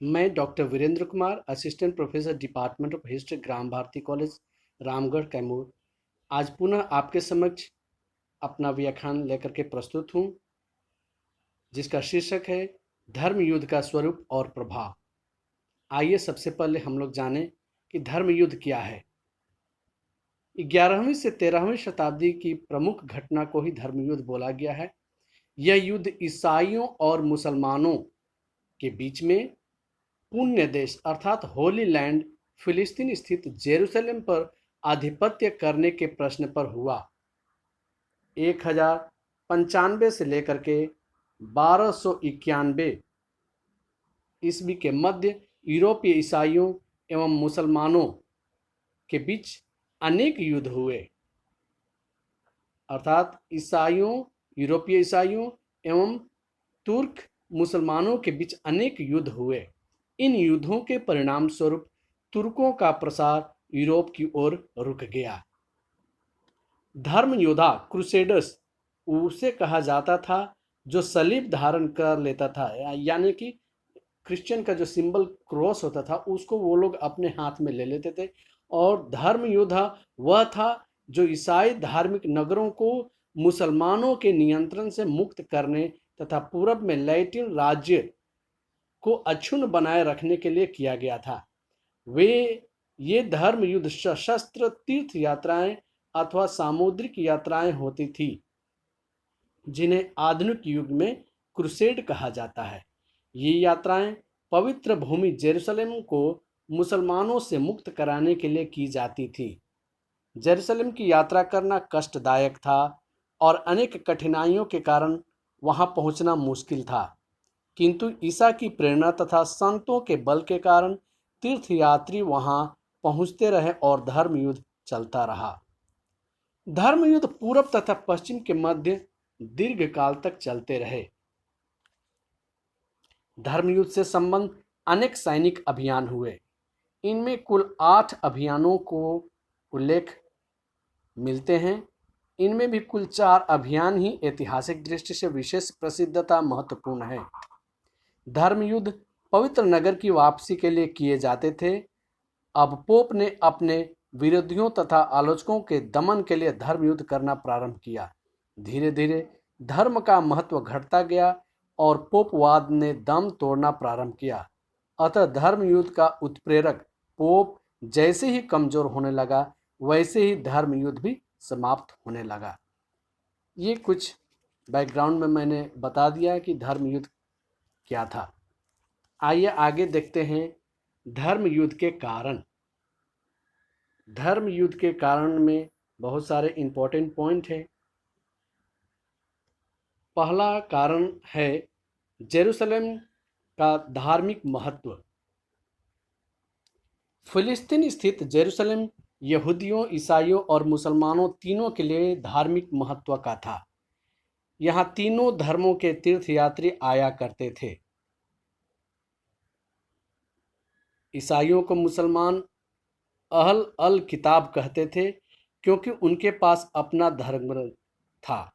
मैं doctor Virendra Kumar, assistant professor department of history, Gram Bharati college, Ramgarh, Kaimur, आज पुनः आपके समक्ष अपना व्याख्यान लेकर के प्रस्तुत हूँ, जिसका शीर्षक है धर्म युद्ध का स्वरूप और प्रभाव। आइए सबसे पहले हम लोग जानें कि धर्म युद्ध क्या है। 11वीं से 13वीं शताब्दी की प्रमुख घटना को ही धर्म युद्ध बोला गया है। यह युद्ध ईसाइयों और मुसलमानों के बीच में पुण्य देश अर्थात होली लैंड फिलिस्तीन स्थित जेरूसलम पर आधिपत्य करने के प्रश्न पर हुआ। 1095 से लेकर के 1291 ईस्वी के मध्य यूरोपीय ईसाइयों एवं मुसलमानों के बीच अनेक युद्ध हुए, अर्थात यूरोपीय ईसाइयों एवं तुर्क मुसलमानों के बीच अनेक युद्ध हुए। इन युद्धों के परिणाम स्वरूप तुर्कों का प्रसार यूरोप की ओर रुक गया। धर्म योद्धा क्रूसेडर्स उसे कहा जाता था जो सलीब धारण कर लेता था, यानी कि क्रिश्चियन का जो सिंबल क्रॉस होता था उसको वो लोग अपने हाथ में ले लेते थे। और धर्म योद्धा वह था जो ईसाई धार्मिक नगरों को मुसलमानों के नियंत्रण से मुक्त करने तथा पूरब में लैटिन राज्य को अक्षुण्ण बनाए रखने के लिए किया गया था। ये धर्म युद्ध सशस्त्र तीर्थ यात्राएं अथवा सामुद्रिक यात्राएं होती थी, जिन्हें आधुनिक युग में क्रूसेड कहा जाता है। ये यात्राएं पवित्र भूमि जेरूसलम को मुसलमानों से मुक्त कराने के लिए की जाती थी। जेरूसलम की यात्रा करना कष्टदायक था और अनेक कठिनाइयों के कारण वहां पहुंचना मुश्किल था, किंतु ईसा की प्रेरणा तथा संतों के बल के कारण तीर्थयात्री वहां पहुंचते रहे और धर्म युद्ध चलता रहा। धर्म युद्ध पूरब तथा पश्चिम के मध्य दीर्घ काल तक चलते रहे। धर्म युद्ध से संबंध अनेक सैनिक अभियान हुए। इनमें कुल 8 अभियानों को उल्लेख मिलते हैं। इनमें भी कुल 4 अभियान ही ऐतिहासिक दृष्टि से विशेष प्रसिद्धता महत्वपूर्ण है। धर्म युद्ध पवित्र नगर की वापसी के लिए किए जाते थे। अब पोप ने अपने विरोधियों तथा आलोचकों के दमन के लिए धर्म युद्ध करना प्रारंभ किया। धीरे धीरे धर्म का महत्व घटता गया और पोपवाद ने दम तोड़ना प्रारंभ किया। अतः धर्म युद्ध का उत्प्रेरक पोप जैसे ही कमजोर होने लगा, वैसे ही धर्म युद्ध भी समाप्त होने लगा। ये कुछ बैकग्राउंड में मैंने बता दिया कि धर्म युद्ध क्या था। आइए आगे देखते हैं धर्म युद्ध के कारण। धर्म युद्ध के कारण में बहुत सारे इंपॉर्टेंट पॉइंट हैं। पहला कारण है जेरूसलम का धार्मिक महत्व। फिलिस्तीन स्थित जेरूसलम यहूदियों, ईसाइयों और मुसलमानों तीनों के लिए धार्मिक महत्व का था। यहाँ तीनों धर्मों के तीर्थयात्री आया करते थे। ईसाइयों को मुसलमान अहल अल किताब कहते थे क्योंकि उनके पास अपना धर्म था।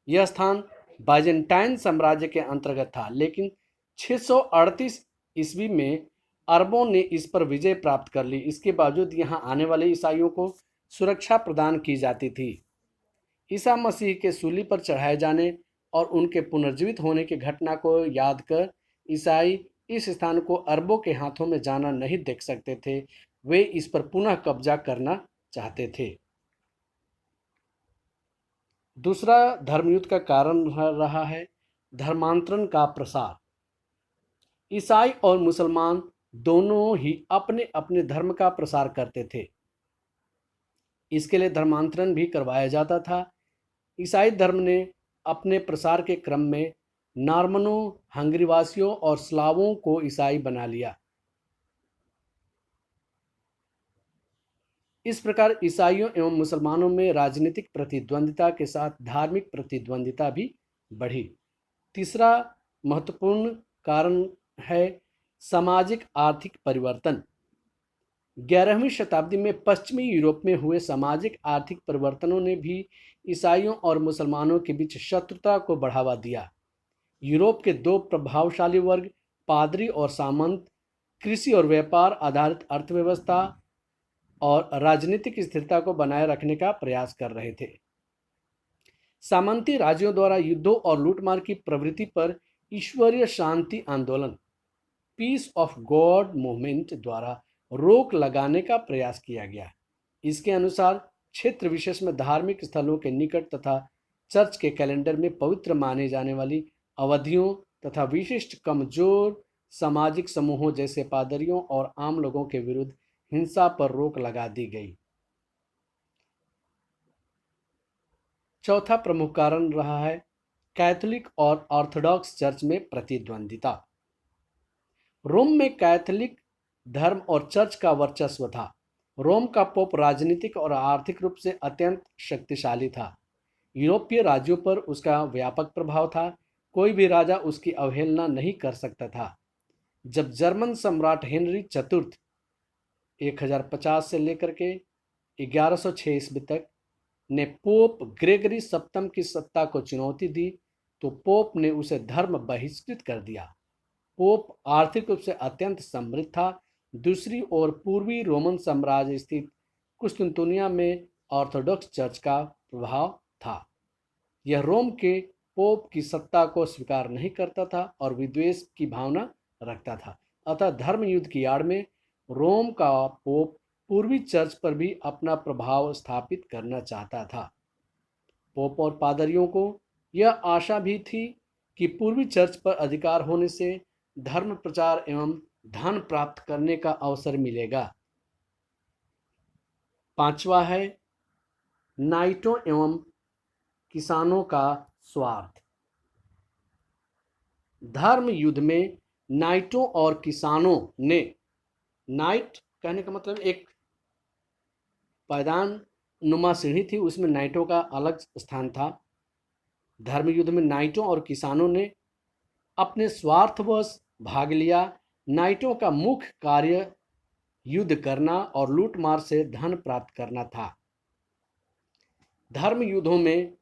यह स्थान बाइजेंटाइन साम्राज्य के अंतर्गत था, लेकिन 638 ईस्वी में अरबों ने इस पर विजय प्राप्त कर ली। इसके बावजूद यहाँ आने वाले ईसाइयों को सुरक्षा प्रदान की जाती थी। ईसा मसीह के सूली पर चढ़ाए जाने और उनके पुनर्जीवित होने की घटना को याद कर ईसाई इस स्थान को अरबों के हाथों में जाना नहीं देख सकते थे। वे इस पर पुनः कब्जा करना चाहते थे। दूसरा धर्मयुद्ध का कारण रहा है धर्मांतरण का प्रसार। ईसाई और मुसलमान दोनों ही अपने अपने धर्म का प्रसार करते थे। इसके लिए धर्मांतरण भी करवाया जाता था। ईसाई धर्म ने अपने प्रसार के क्रम में नॉर्मनों, हंगरीवासियों और स्लावों को ईसाई बना लिया। इस प्रकार ईसाइयों एवं मुसलमानों में राजनीतिक प्रतिद्वंदिता के साथ धार्मिक प्रतिद्वंदिता भी बढ़ी। तीसरा महत्वपूर्ण कारण है सामाजिक आर्थिक परिवर्तन। 11वीं शताब्दी में पश्चिमी यूरोप में हुए सामाजिक आर्थिक परिवर्तनों ने भी ईसाइयों और मुसलमानों के बीच शत्रुता को बढ़ावा दिया। यूरोप के दो प्रभावशाली वर्ग पादरी और सामंत कृषि और व्यापार आधारित अर्थव्यवस्था और राजनीतिक स्थिरता को बनाए रखने का प्रयास कर रहे थे। सामंती राज्यों द्वारा युद्धों और लूटमार की प्रवृत्ति पर ईश्वरीय शांति आंदोलन, पीस ऑफ गॉड मूवमेंट द्वारा रोक लगाने का प्रयास किया गया। इसके अनुसार क्षेत्र विशेष में धार्मिक स्थलों के निकट तथा चर्च के कैलेंडर में पवित्र माने जाने वाली अवधियों तथा विशिष्ट कमजोर सामाजिक समूहों जैसे पादरियों और आम लोगों के विरुद्ध हिंसा पर रोक लगा दी गई। चौथा प्रमुख कारण रहा है कैथोलिक और ऑर्थोडॉक्स चर्च में प्रतिद्वंदिता। रोम में कैथोलिक धर्म और चर्च का वर्चस्व था। रोम का पोप राजनीतिक और आर्थिक रूप से अत्यंत शक्तिशाली था। यूरोपीय राज्यों पर उसका व्यापक प्रभाव था। कोई भी राजा उसकी अवहेलना नहीं कर सकता था। जब जर्मन सम्राट हेनरी चतुर्थ 1050 से लेकर के 1106 ईस्वी तक ने पोप ग्रेगरी सप्तम की सत्ता को चुनौती दी तो पोप ने उसे धर्म बहिष्कृत कर दिया। पोप आर्थिक रूप से अत्यंत समृद्ध था। दूसरी ओर पूर्वी रोमन साम्राज्य स्थित कुस्तुनतुनिया में ऑर्थोडॉक्स चर्च का प्रभाव था। यह रोम के पोप की सत्ता को स्वीकार नहीं करता था और विद्वेष की भावना रखता था। अतः धर्म युद्ध की आड़ में रोम का पोप पूर्वी चर्च पर भी अपना प्रभाव स्थापित करना चाहता था। पोप और पादरियों को यह आशा भी थी कि पूर्वी चर्च पर अधिकार होने से धर्म प्रचार एवं धन प्राप्त करने का अवसर मिलेगा। पांचवा है नाइटों एवं किसानों का स्वार्थ। धर्म युद्ध में नाइटों और किसानों ने, नाइट कहने का मतलब एक पायदान नुमा सीढ़ी थी, उसमें नाइटों का अलग स्थान था। धर्म युद्ध में नाइटों और किसानों ने अपने स्वार्थवश भाग लिया। नाइटों का मुख्य कार्य युद्ध करना और लूटमार से धन प्राप्त करना था। धर्म युद्धों में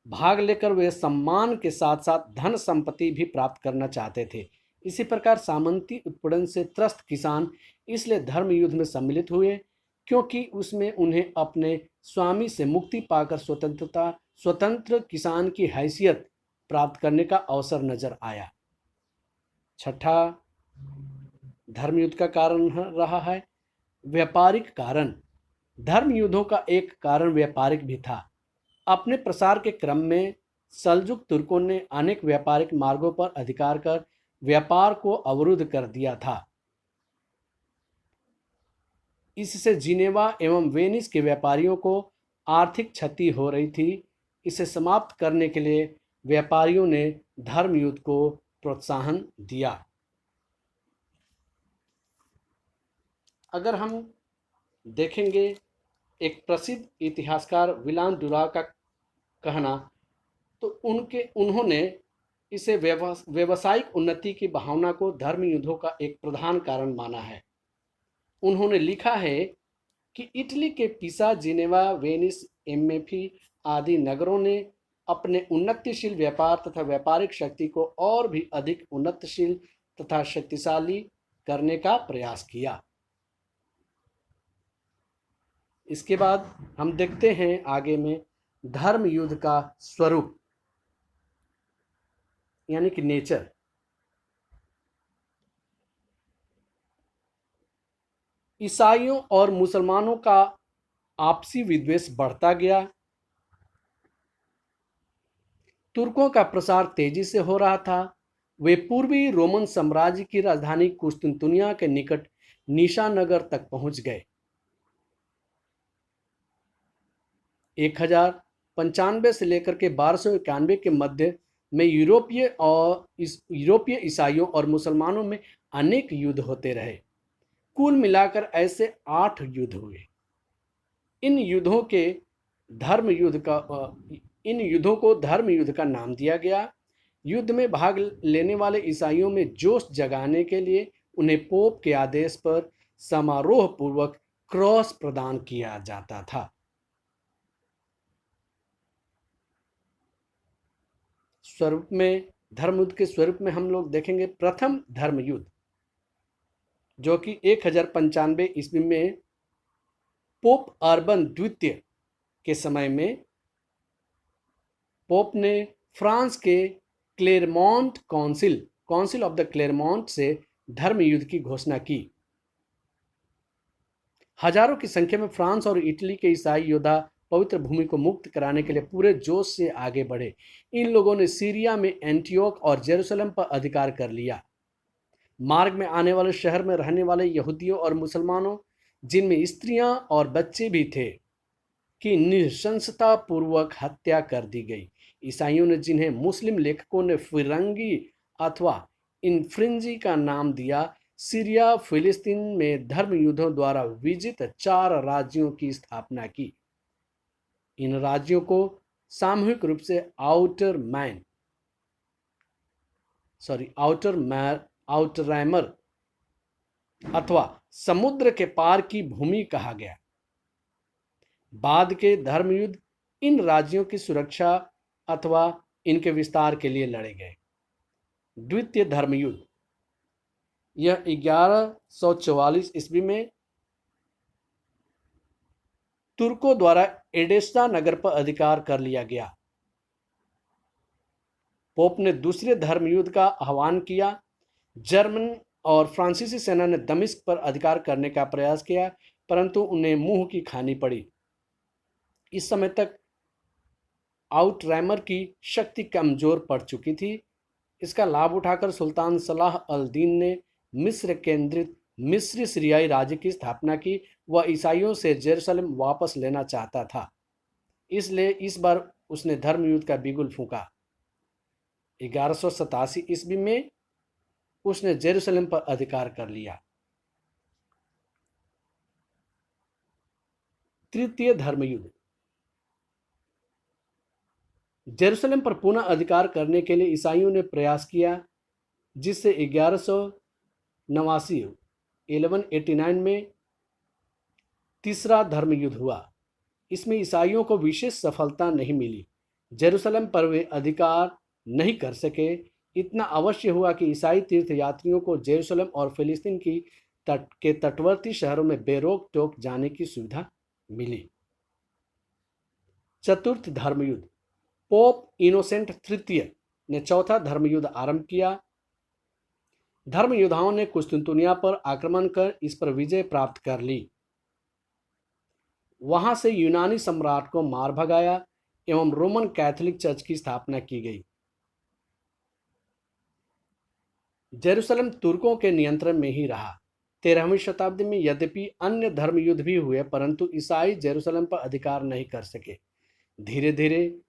भाग लेकर वे सम्मान के साथ साथ धन संपत्ति भी प्राप्त करना चाहते थे। इसी प्रकार सामंती उत्पीड़न से त्रस्त किसान इसलिए धर्म युद्ध में सम्मिलित हुए क्योंकि उसमें उन्हें अपने स्वामी से मुक्ति पाकर स्वतंत्र किसान की हैसियत प्राप्त करने का अवसर नजर आया। छठा धर्म युद्ध का कारण रहा है व्यापारिक कारण। धर्म युद्धों का एक कारण व्यापारिक भी था। अपने प्रसार के क्रम में सल्जुक तुर्कों ने अनेक व्यापारिक मार्गों पर अधिकार कर व्यापार को अवरुद्ध कर दिया था। इससे जिनेवा एवं वेनिस के व्यापारियों को आर्थिक क्षति हो रही थी। इसे समाप्त करने के लिए व्यापारियों ने धर्म युद्ध को प्रोत्साहन दिया। अगर हम देखेंगे एक प्रसिद्ध इतिहासकार विलान डुरा का कहना, तो उन्होंने इसे व्यवसायिक उन्नति की भावना को धर्म युद्धों का एक प्रधान कारण माना है। उन्होंने लिखा है कि इटली के पिसा, जिनेवा, वेनिस, एम्मेफी आदि नगरों ने अपने उन्नतिशील व्यापार तथा व्यापारिक शक्ति को और भी अधिक उन्नतशील तथा शक्तिशाली करने का प्रयास किया। इसके बाद हम देखते हैं आगे में धर्म युद्ध का स्वरूप यानी कि नेचर। ईसाइयों और मुसलमानों का आपसी विद्वेष बढ़ता गया। तुर्कों का प्रसार तेजी से हो रहा था। वे पूर्वी रोमन साम्राज्य की राजधानी कुस्तुनतुनिया के निकट निशानगर तक पहुंच गए। 1095 से लेकर के 1291 के मध्य में यूरोपीय ईसाइयों और मुसलमानों में अनेक युद्ध होते रहे। कुल मिलाकर ऐसे 8 युद्ध हुए। इन युद्धों को धर्म युद्ध का नाम दिया गया। युद्ध में भाग लेने वाले ईसाइयों में जोश जगाने के लिए उन्हें पोप के आदेश पर समारोह पूर्वक क्रॉस प्रदान किया जाता था। स्वरूप में धर्म युद्ध के स्वरूप में हम लोग देखेंगे प्रथम धर्म युद्ध, जो कि 1095 ईस्वी में पोप अर्बन द्वितीय के समय में पोप ने फ्रांस के Clermont council of the Clermont से धर्म युद्ध की घोषणा की। हजारों की संख्या में फ्रांस और इटली के ईसाई योद्धा पवित्र भूमि को मुक्त कराने के लिए पूरे जोश से आगे बढ़े। इन लोगों ने सीरिया में एंटियोक और जेरूसलम पर अधिकार कर लिया। मार्ग में आने वाले शहर में रहने वाले यहूदियों और मुसलमानों, जिनमें स्त्रियां और बच्चे भी थे, की नृशंसता पूर्वक हत्या कर दी गई। ईसाइयों ने, जिन्हें मुस्लिम लेखकों ने फिरंगी अथवा इन्फ्रिंजी का नाम दिया, सीरिया फिलिस्तीन में धर्म युद्धों द्वारा विजित 4 राज्यों की स्थापना की। इन राज्यों को सामूहिक रूप से आउटरैमर अथवा समुद्र के पार की भूमि कहा गया। बाद के धर्म युद्ध इन राज्यों की सुरक्षा अथवा इनके विस्तार के लिए लड़े गए। द्वितीय धर्म युद्ध, यह 1144 ईस्वी में तुर्कों द्वारा एडेसा नगर पर अधिकार कर लिया गया। पोप ने दूसरे धर्म युद्ध का आह्वान किया। जर्मन और फ्रांसीसी सेना ने दमिश्क पर अधिकार करने का प्रयास किया, परंतु उन्हें मुंह की खानी पड़ी। इस समय तक आउटरैमर की शक्ति कमजोर पड़ चुकी थी। इसका लाभ उठाकर सुल्तान सलाह अल दीन ने मिस्र केंद्रित मिस्री सीरियाई राज्य की स्थापना की। वह ईसाइयों से जेरूसलम वापस लेना चाहता था, इसलिए इस बार उसने धर्म युद्ध का बिगुल फूंका। 1187 ईस्वी में उसने जेरूसलम पर अधिकार कर लिया। तृतीय धर्म युद्ध, जेरूसलम पर पुनः अधिकार करने के लिए ईसाइयों ने प्रयास किया, जिससे 1189 में तीसरा धर्म युद्ध हुआ। इसमें ईसाइयों को विशेष सफलता नहीं मिली। जेरूसलम पर वे अधिकार नहीं कर सके। इतना अवश्य हुआ कि ईसाई तीर्थयात्रियों को जेरूसलम और फिलिस्तीन की के तटवर्ती शहरों में बेरोक टोक जाने की सुविधा मिली। चतुर्थ धर्म युद्ध, पोप इनोसेंट तृतीय ने चौथा धर्म युद्ध आरंभ किया। धर्म योद्धाओं ने कुस्तुनतुनिया पर आक्रमण कर इस पर विजय प्राप्त कर ली। वहां से यूनानी सम्राट को मार भगाया एवं रोमन कैथोलिक चर्च की स्थापना की गई। जेरूसलम तुर्कों के नियंत्रण में ही रहा। 13वीं शताब्दी में यद्यपि अन्य धर्म युद्ध भी हुए, परंतु ईसाई जेरूसलम पर अधिकार नहीं कर सके। धीरे धीरे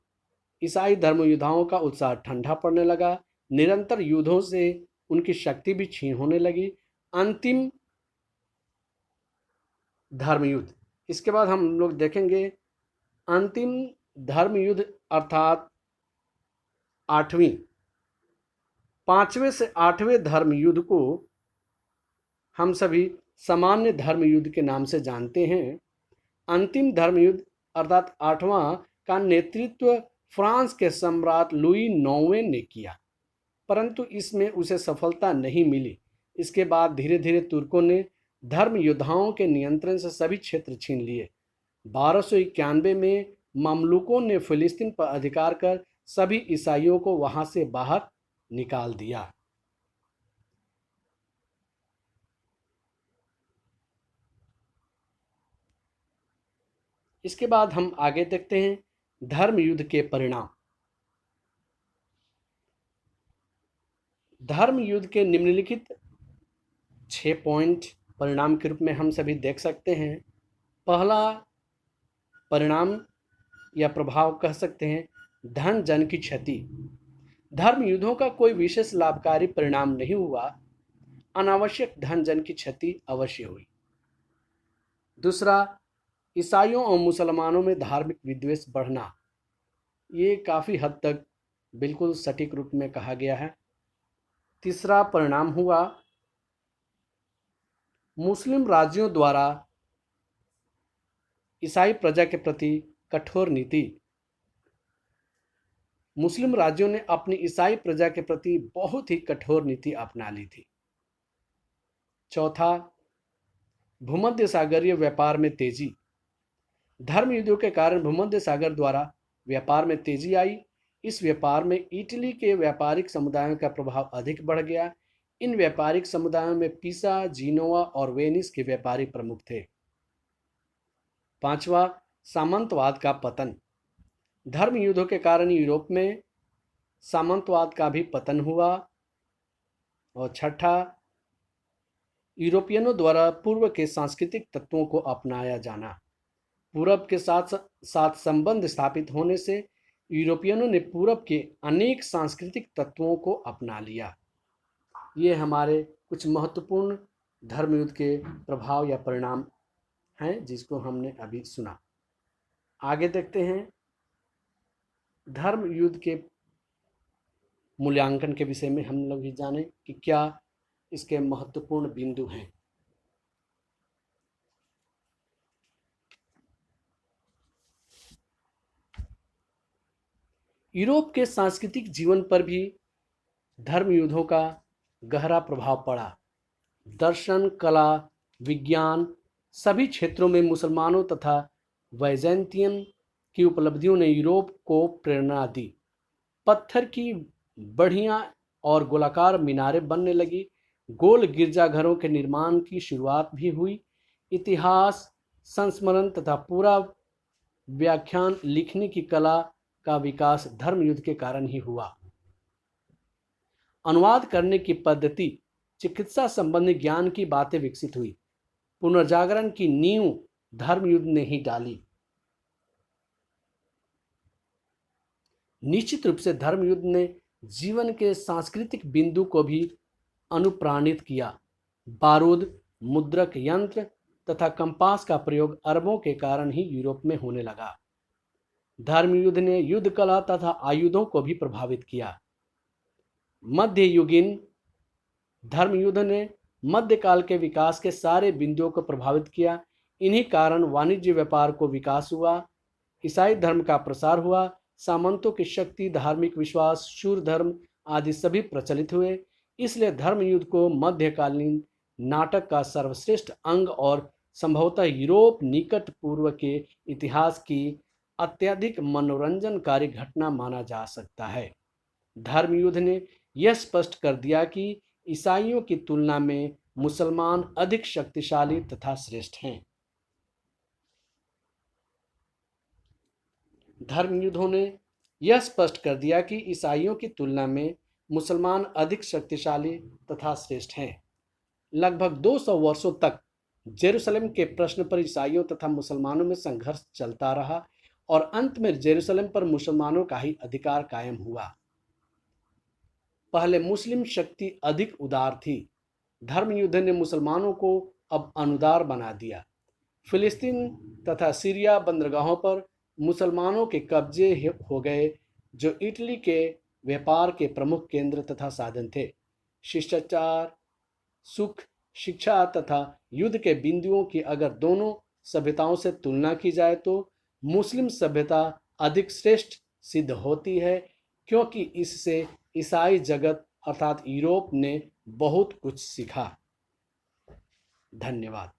ईसाई धर्म योद्धाओं का उत्साह ठंडा पड़ने लगा। निरंतर युद्धों से उनकी शक्ति भी क्षीण होने लगी। अंतिम धर्म युद्ध, इसके बाद हम लोग देखेंगे अंतिम धर्म युद्ध अर्थात 5वें से 8वें धर्म युद्ध को हम सभी सामान्य धर्म युद्ध के नाम से जानते हैं। अंतिम धर्म युद्ध अर्थात 8वां का नेतृत्व फ्रांस के सम्राट लुई 9वें ने किया, परंतु इसमें उसे सफलता नहीं मिली। इसके बाद धीरे धीरे तुर्कों ने धर्म योद्धाओं के नियंत्रण से सभी क्षेत्र छीन लिए। 1291 में ममलुकों ने फिलिस्तीन पर अधिकार कर सभी ईसाइयों को वहां से बाहर निकाल दिया। इसके बाद हम आगे देखते हैं धर्म युद्ध के परिणाम। धर्म युद्ध के निम्नलिखित 6 पॉइंट परिणाम के रूप में हम सभी देख सकते हैं। पहला परिणाम या प्रभाव कह सकते हैं धन जन की क्षति। धर्म युद्धों का कोई विशेष लाभकारी परिणाम नहीं हुआ, अनावश्यक धन जन की क्षति अवश्य हुई। दूसरा, ईसाइयों और मुसलमानों में धार्मिक विद्वेष बढ़ना। ये काफ़ी हद तक बिल्कुल सटीक रूप में कहा गया है। तीसरा परिणाम हुआ मुस्लिम राज्यों द्वारा ईसाई प्रजा के प्रति कठोर नीति। मुस्लिम राज्यों ने अपनी ईसाई प्रजा के प्रति बहुत ही कठोर नीति अपना ली थी। चौथा, भूमध्य सागरीय व्यापार में तेजी। धर्म युद्धों के कारण भूमध्य सागर द्वारा व्यापार में तेजी आई। इस व्यापार में इटली के व्यापारिक समुदायों का प्रभाव अधिक बढ़ गया। इन व्यापारिक समुदायों में पीसा, जीनोवा और वेनिस के व्यापारी प्रमुख थे। पांचवा, सामंतवाद का पतन। धर्म युद्धों के कारण यूरोप में सामंतवाद का भी पतन हुआ। और छठा, यूरोपियनों द्वारा पूर्व के सांस्कृतिक तत्वों को अपनाया जाना। पूरब के साथ साथ संबंध स्थापित होने से यूरोपियनों ने पूरब के अनेक सांस्कृतिक तत्वों को अपना लिया। ये हमारे कुछ महत्वपूर्ण धर्मयुद्ध के प्रभाव या परिणाम हैं जिसको हमने अभी सुना। आगे देखते हैं धर्म युद्ध के मूल्यांकन के विषय में। हम लोग ये जाने कि क्या इसके महत्वपूर्ण बिंदु हैं। यूरोप के सांस्कृतिक जीवन पर भी धर्म युद्धों का गहरा प्रभाव पड़ा। दर्शन, कला, विज्ञान सभी क्षेत्रों में मुसलमानों तथा बैजेंटियन की उपलब्धियों ने यूरोप को प्रेरणा दी। पत्थर की बढ़िया और गोलाकार मीनारें बनने लगी। गोल गिरजाघरों के निर्माण की शुरुआत भी हुई। इतिहास, संस्मरण तथा पूरा व्याख्यान लिखने की कला का विकास धर्म युद्ध के कारण ही हुआ। अनुवाद करने की पद्धति, चिकित्सा संबंधी ज्ञान की बातें विकसित हुई। पुनर्जागरण की नींव धर्म युद्ध ने ही डाली। निश्चित रूप से धर्म युद्ध ने जीवन के सांस्कृतिक बिंदु को भी अनुप्राणित किया। बारूद, मुद्रक यंत्र तथा कंपास का प्रयोग अरबों के कारण ही यूरोप में होने लगा। धर्म युद्ध ने युद्ध कला तथा आयुधों को भी प्रभावित किया। मध्ययुगीन धर्म युद्ध ने मध्यकाल के विकास के सारे बिंदुओं को प्रभावित किया। इन्हीं कारण वाणिज्य व्यापार को विकास हुआ, ईसाई धर्म का प्रसार हुआ, सामंतों की शक्ति, धार्मिक विश्वास, शूर धर्म आदि सभी प्रचलित हुए। इसलिए धर्म युद्ध को मध्यकालीन नाटक का सर्वश्रेष्ठ अंग और संभवतः यूरोप निकट पूर्व के इतिहास की अत्यधिक मनोरंजनकारी घटना माना जा सकता है। धर्म युद्ध ने यह स्पष्ट कर दिया कि ईसाइयों की तुलना में मुसलमान अधिक शक्तिशाली तथा श्रेष्ठ हैं। धर्म युद्धों ने यह स्पष्ट कर दिया कि ईसाइयों की तुलना में मुसलमान अधिक शक्तिशाली तथा श्रेष्ठ हैं। लगभग 200 वर्षों तक जेरूसलम के प्रश्न पर ईसाइयों तथा मुसलमानों में संघर्ष चलता रहा और अंत में जेरूसलम पर मुसलमानों का ही अधिकार कायम हुआ। पहले मुस्लिम शक्ति अधिक उदार थी। धर्म युद्ध ने मुसलमानों को अब अनुदार बना दिया। फिलिस्तीन तथा सीरिया बंदरगाहों पर मुसलमानों के कब्जे हो गए, जो इटली के व्यापार के प्रमुख केंद्र तथा साधन थे। शिष्टाचार, सुख, शिक्षा तथा युद्ध के बिंदुओं की अगर दोनों सभ्यताओं से तुलना की जाए तो मुस्लिम सभ्यता अधिक श्रेष्ठ सिद्ध होती है, क्योंकि इससे ईसाई जगत अर्थात यूरोप ने बहुत कुछ सीखा। धन्यवाद।